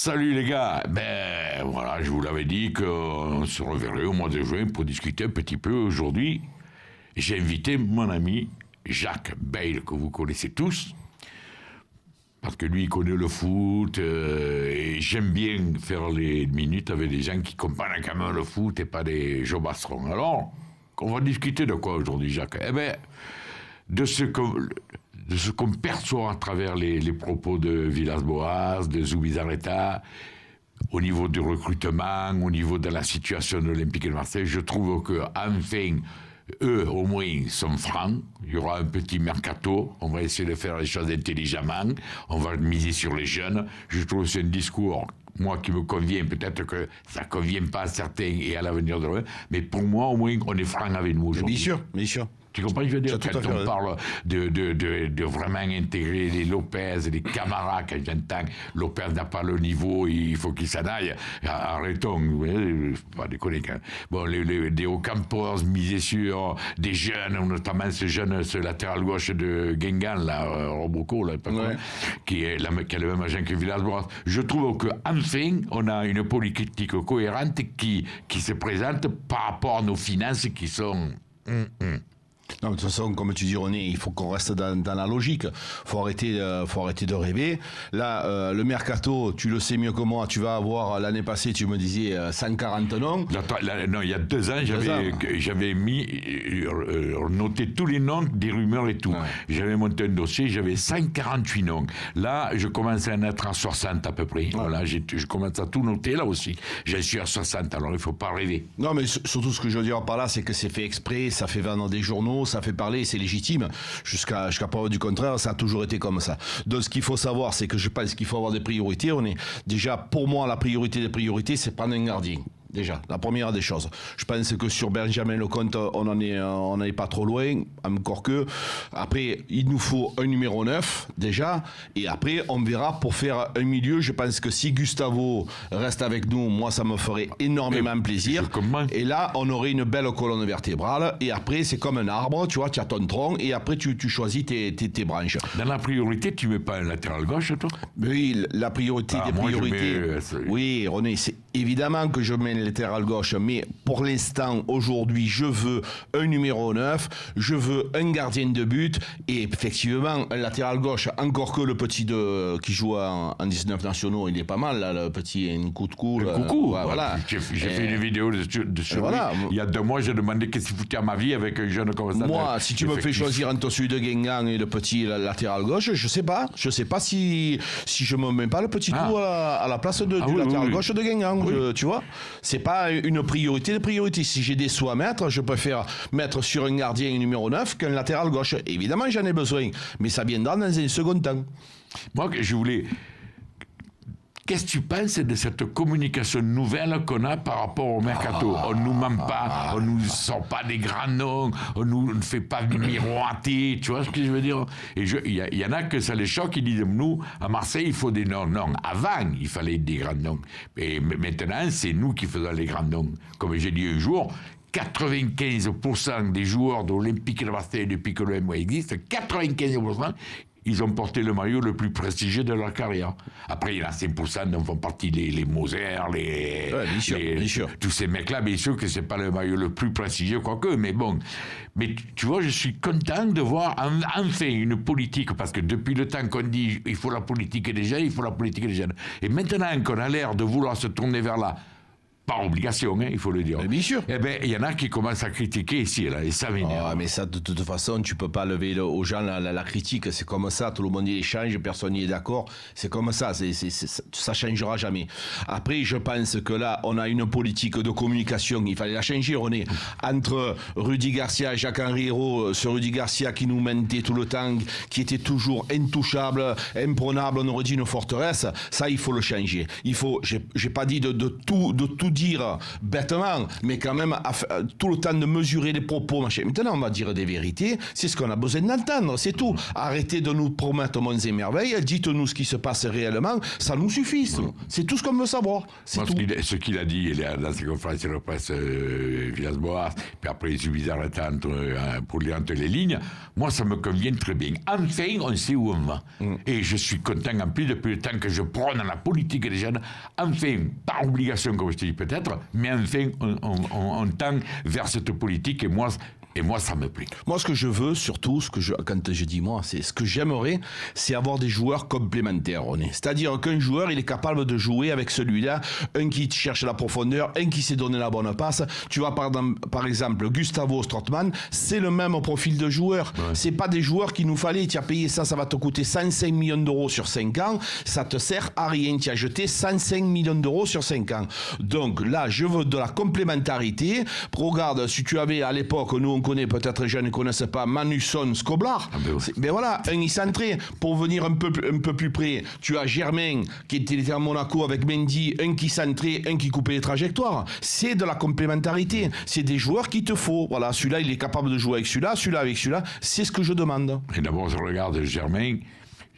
Salut les gars. Ben voilà, je vous l'avais dit qu'on se reverrait au mois de juin pour discuter un petit peu. Aujourd'hui, j'ai invité mon ami Jacques Bayle, que vous connaissez tous, parce que lui, il connaît le foot, et j'aime bien faire les minutes avec des gens qui comprennent quand même le foot et pas des jobastrons. Alors, on va discuter de quoi aujourd'hui, Jacques? Eh bien, de ce qu'on perçoit à travers les propos de Villas-Boas, de Zubizarreta, au niveau du recrutement, au niveau de la situation de l'Olympique de Marseille. Je trouve qu'enfin, eux, au moins, sont francs. Il y aura un petit mercato. On va essayer de faire les choses intelligemment. On va miser sur les jeunes. Je trouve que c'est un discours, moi, qui me convient. Peut-être que ça ne convient pas à certains et à l'avenir de l'eux. Mais pour moi, au moins, on est francs avec nous aujourd'hui. Bien sûr, bien sûr. Tu comprends ce que je veux dire? Quand on parle de vraiment intégrer les Lopez, les Camara, quand j'entends Lopez n'a pas le niveau, il faut qu'il s'en aille. Arrêtons, pas déconner. Bon, des Ocampos misés sur des jeunes, notamment ce latéral gauche de Guingamp, là, Roboco, là, pas quoi, qui a le même agent que Villas-Boas. Je trouve qu'enfin, on a une politique cohérente qui se présente par rapport à nos finances qui sont... Non, de toute façon, comme tu dis, René, il faut qu'on reste dans la logique. Faut arrêter de rêver. Là, le mercato, tu le sais mieux que moi, tu vas avoir, l'année passée, tu me disais 140 noms. Non, il y a 2 ans, j'avais noté tous les noms, des rumeurs et tout. Ouais. J'avais monté un dossier, j'avais 148 noms. Là, je commence à en être à 60 à peu près. Ouais. Voilà, je commence à tout noter là aussi. J'en suis à 60, alors il ne faut pas rêver. Non, mais surtout ce que je veux dire par là, c'est que c'est fait exprès, ça fait vendre des journaux, ça fait parler, c'est légitime. Jusqu'à preuve du contraire, ça a toujours été comme ça. Donc ce qu'il faut savoir, c'est que je pense qu'il faut avoir des priorités. Déjà, pour moi, la priorité des priorités, c'est prendre un gardien. Déjà, la première des choses. Je pense que sur Benjamin Lecomte, on n'en est pas trop loin, encore que. Après, il nous faut un numéro 9, déjà, et après, on verra pour faire un milieu. Je pense que si Gustavo reste avec nous, moi, ça me ferait énormément plaisir. Et là, on aurait une belle colonne vertébrale, et après, c'est comme un arbre, tu vois, tu as ton tronc, et après, tu choisis tes branches. Dans la priorité, tu ne mets pas un latéral gauche, toi? Oui, la priorité des priorités. Oui, René, c'est évidemment que je mets le latéral gauche, mais pour l'instant, aujourd'hui, je veux un numéro 9, je veux un gardien de but, et effectivement, un latéral gauche, encore que le petit qui joue en 19 nationaux, il est pas mal, là, le petit Nkoukou. Voilà. J'ai fait une vidéo dessus. Voilà. Il y a 2 mois, j'ai demandé qu'est-ce qu'il foutait à ma vie avec un jeune comme ça. Moi, si tu me fais choisir entre celui de Guingamp et le petit latéral gauche, je sais pas si je me mets pas le petit trou à la place du latéral gauche de Guingamp. Tu vois, c'est pas une priorité de priorité. Si j'ai des sous à mettre, je préfère mettre sur un gardien numéro 9 qu'un latéral gauche. Évidemment, j'en ai besoin, mais ça viendra dans un second temps. Moi, je voulais... Qu'est-ce que tu penses de cette communication nouvelle qu'on a par rapport au mercato? On ne nous ment pas, on ne nous sort pas des grands noms, on ne fait pas du miroiter, tu vois ce que je veux dire? Et il y en a que ça les choque, ils disent, nous, à Marseille, il faut des noms. Non, avant, il fallait des grands noms. Mais maintenant, c'est nous qui faisons les grands noms. Comme j'ai dit un jour, 95% des joueurs de l'Olympique de Marseille depuis que le MOA existe, 95%, ils ont porté le maillot le plus prestigieux de leur carrière. Après, il y en a 5% dont font partie les Moser, bien sûr. Tous ces mecs-là, bien sûr que c'est pas le maillot le plus prestigieux, quoique, mais bon. Mais tu vois, je suis content de voir enfin une politique, parce que depuis le temps qu'on dit il faut la politique des jeunes, il faut la politique des jeunes. Et maintenant qu'on a l'air de vouloir se tourner vers là, par obligation, il faut le dire. Mais bien sûr. Eh bien, il y en a qui commencent à critiquer ici, là, et ça m'énerve. Mais ça, de toute façon, tu peux pas lever aux gens la critique. C'est comme ça. Tout le monde y échange, personne n'y est d'accord. C'est comme ça. Ça changera jamais. Après, je pense que là, on a une politique de communication. Il fallait la changer, René. Entre Rudy Garcia et Jacques-Henri Hérault, ce Rudy Garcia qui nous mentait tout le temps, qui était toujours intouchable, imprenable, on aurait dit une forteresse. Ça, il faut le changer. Il faut, j'ai pas dit de tout dire bêtement, mais quand même tout le temps de mesurer les propos, machin. Maintenant, on va dire des vérités, c'est ce qu'on a besoin d'entendre, c'est tout. Arrêtez de nous promettre monts et merveilles, dites-nous ce qui se passe réellement, ça nous suffit. C'est tout ce qu'on veut savoir. Moi, ce qu'il a dit dans sa conférence de presse Villas-Boas, puis après il suffisait d'attendre pour lire entre les lignes, moi ça me convient très bien. Enfin, on sait où on va. Et je suis content en plus depuis le temps que je prône la politique des jeunes, enfin, par obligation comme je te dis peut-être, mais enfin on tend vers cette politique et moi, ça me plaît. Moi, ce que je veux, surtout, quand je dis moi, c'est ce que j'aimerais, c'est avoir des joueurs complémentaires, René. C'est-à-dire qu'un joueur, il est capable de jouer avec celui-là, un qui cherche la profondeur, un qui sait donner la bonne passe. Tu vois, par exemple, Gustavo Strootman, c'est le même profil de joueur. Ouais. C'est pas des joueurs qu'il nous fallait. Tu as payé ça va te coûter 105 millions d'euros sur 5 ans. Ça te sert à rien. Tu as jeté 105 millions d'euros sur 5 ans. Donc là, je veux de la complémentarité. Regarde, si tu avais à l'époque, nous, on connaît, peut-être les jeunes ne connaissent pas, Manusson, Skoblar. Ben voilà, un excentré. Pour venir un peu plus près, tu as Germain qui était à Monaco avec Mendy, un qui centrait, un qui coupait les trajectoires. C'est de la complémentarité. C'est des joueurs qu'il te faut. Voilà, celui-là, il est capable de jouer avec celui-là, celui-là avec celui-là. C'est ce que je demande. Et d'abord, je regarde Germain.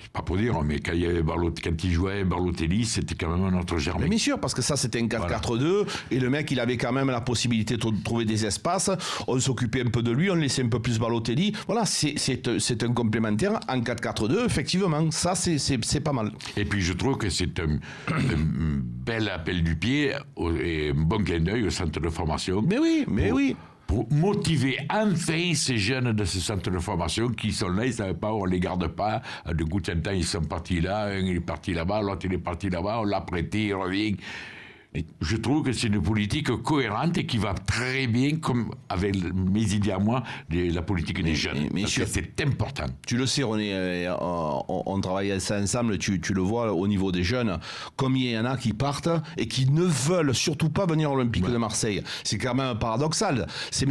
C'est pas pour dire, mais quand il jouait Balotelli, c'était quand même un autre Germain. Mais bien sûr, parce que ça, c'était un 4-4-2, voilà. Et le mec, il avait quand même la possibilité de trouver des espaces, on s'occupait un peu de lui, on laissait un peu plus Balotelli. Voilà, c'est un complémentaire en 4-4-2, effectivement. Ça, c'est pas mal. Et puis, je trouve que c'est un bel appel du pied et un bon clin d'œil au centre de formation. Mais oui. Pour motiver enfin ces jeunes de ce centre de formation qui sont là, ils ne savent pas, on ne les garde pas. De coup de temps, ils sont partis là, un il est parti là-bas, l'autre il est parti là-bas, on l'a prêté, il revient. Et je trouve que c'est une politique cohérente et qui va très bien, comme avec mes idées à moi, la politique des jeunes. Parce que c'est important. Tu le sais, on travaille ensemble, tu le vois au niveau des jeunes, combien il y en a qui partent et qui ne veulent surtout pas venir à l'Olympique de Marseille. C'est quand même paradoxal. C'est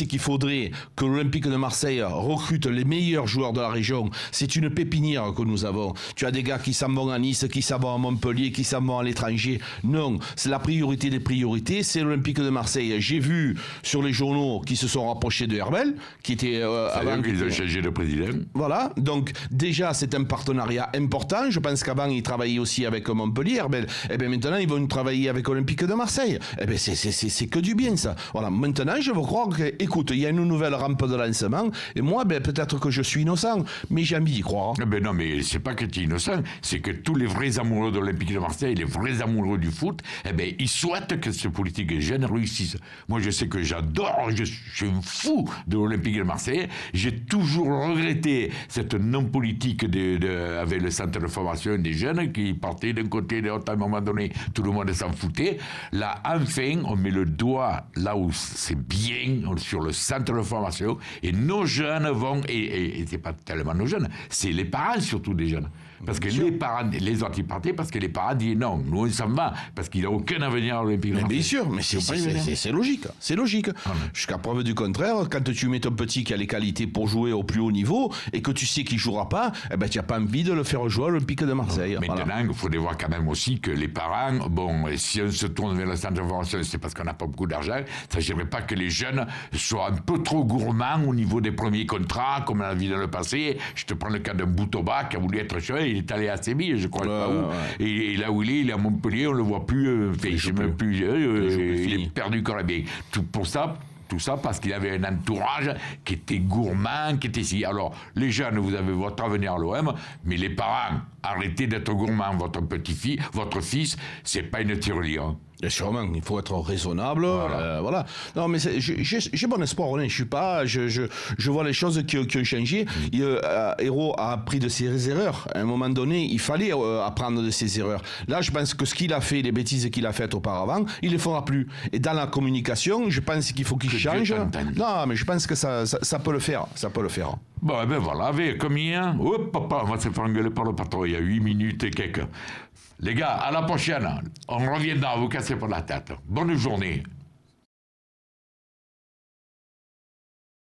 qu'il faudrait que l'Olympique de Marseille recrute les meilleurs joueurs de la région. C'est une pépinière que nous avons. Tu as des gars qui s'en vont à Nice, qui s'en vont à Montpellier, qui s'en vont à l'étranger. Non, c'est la priorité des priorités, c'est l'Olympique de Marseille. J'ai vu sur les journaux qui se sont rapprochés de Herbel, qui était avant qu'ils ont changé de président. Voilà, donc déjà c'est un partenariat important. Je pense qu'avant ils travaillaient aussi avec Montpellier, Herbel. Et bien maintenant ils vont travailler avec l'Olympique de Marseille. Et bien c'est que du bien ça. Voilà, maintenant je veux croire que, écoute, il y a une nouvelle rampe de lancement. Et moi, ben peut-être que je suis innocent, mais j'ai envie d'y croire. Ben non, mais c'est pas que tu es innocent, c'est que tous les vrais amoureux de l'Olympique de Marseille, les vrais amoureux du foot, eh ben ils souhaitent que cette politique jeune réussisse. Moi, je sais que j'adore, je suis un fou de l'Olympique de Marseille. J'ai toujours regretté cette non-politique avec le centre de formation des jeunes qui partaient d'un côté et de l'autre. À un moment donné, tout le monde s'en foutait. Là, enfin, on met le doigt là où c'est bien, sur le centre de formation, et nos jeunes vont, et c'est pas tellement nos jeunes, c'est les parents surtout des jeunes. Parce que les parents, les autres, ils partaient parce que les parents disaient non, nous on s'en va, parce qu'il n'a aucun avenir à l'Olympique de Marseille. Bien sûr, mais c'est logique. C'est logique. Ah, jusqu'à preuve du contraire, quand tu mets ton petit qui a les qualités pour jouer au plus haut niveau et que tu sais qu'il ne jouera pas, eh ben, tu n'as pas envie de le faire jouer à l'Olympique de Marseille. Maintenant, il faudrait voir quand même aussi que les parents, bon, si on se tourne vers le centre de formation, c'est parce qu'on n'a pas beaucoup d'argent. Il ne s'agirait pas que les jeunes soient un peu trop gourmands au niveau des premiers contrats, comme on a vu dans le passé. Je te prends le cas d'un Boutouba qui a voulu être chouette, il est allé à Séville, je crois pas où. Et là où il est à Montpellier, on ne le voit plus. Il est perdu quand même. Tout ça parce qu'il avait un entourage qui était gourmand, qui était si. Alors, les jeunes, vous avez votre avenir à l'OM, mais les parents, arrêtez d'être gourmands. Votre fils, c'est pas une tirelire. Et sûrement, il faut être raisonnable. Voilà. Non, mais j'ai bon espoir, René. Je vois les choses qui ont changé. Hérault a appris de ses erreurs. À un moment donné, il fallait apprendre de ses erreurs. Là, je pense que ce qu'il a fait, les bêtises qu'il a faites auparavant, il ne les fera plus. Et dans la communication, je pense qu'il faut qu'il change. Non, mais je pense que ça peut le faire. Ça peut le faire. Bon, ben voilà, avec combien? Hop, papa, on va se faire engueuler par le patron. Il y a 8 minutes et quelques. Les gars, à la prochaine. On reviendra, vous cassez pas la tête. Bonne journée.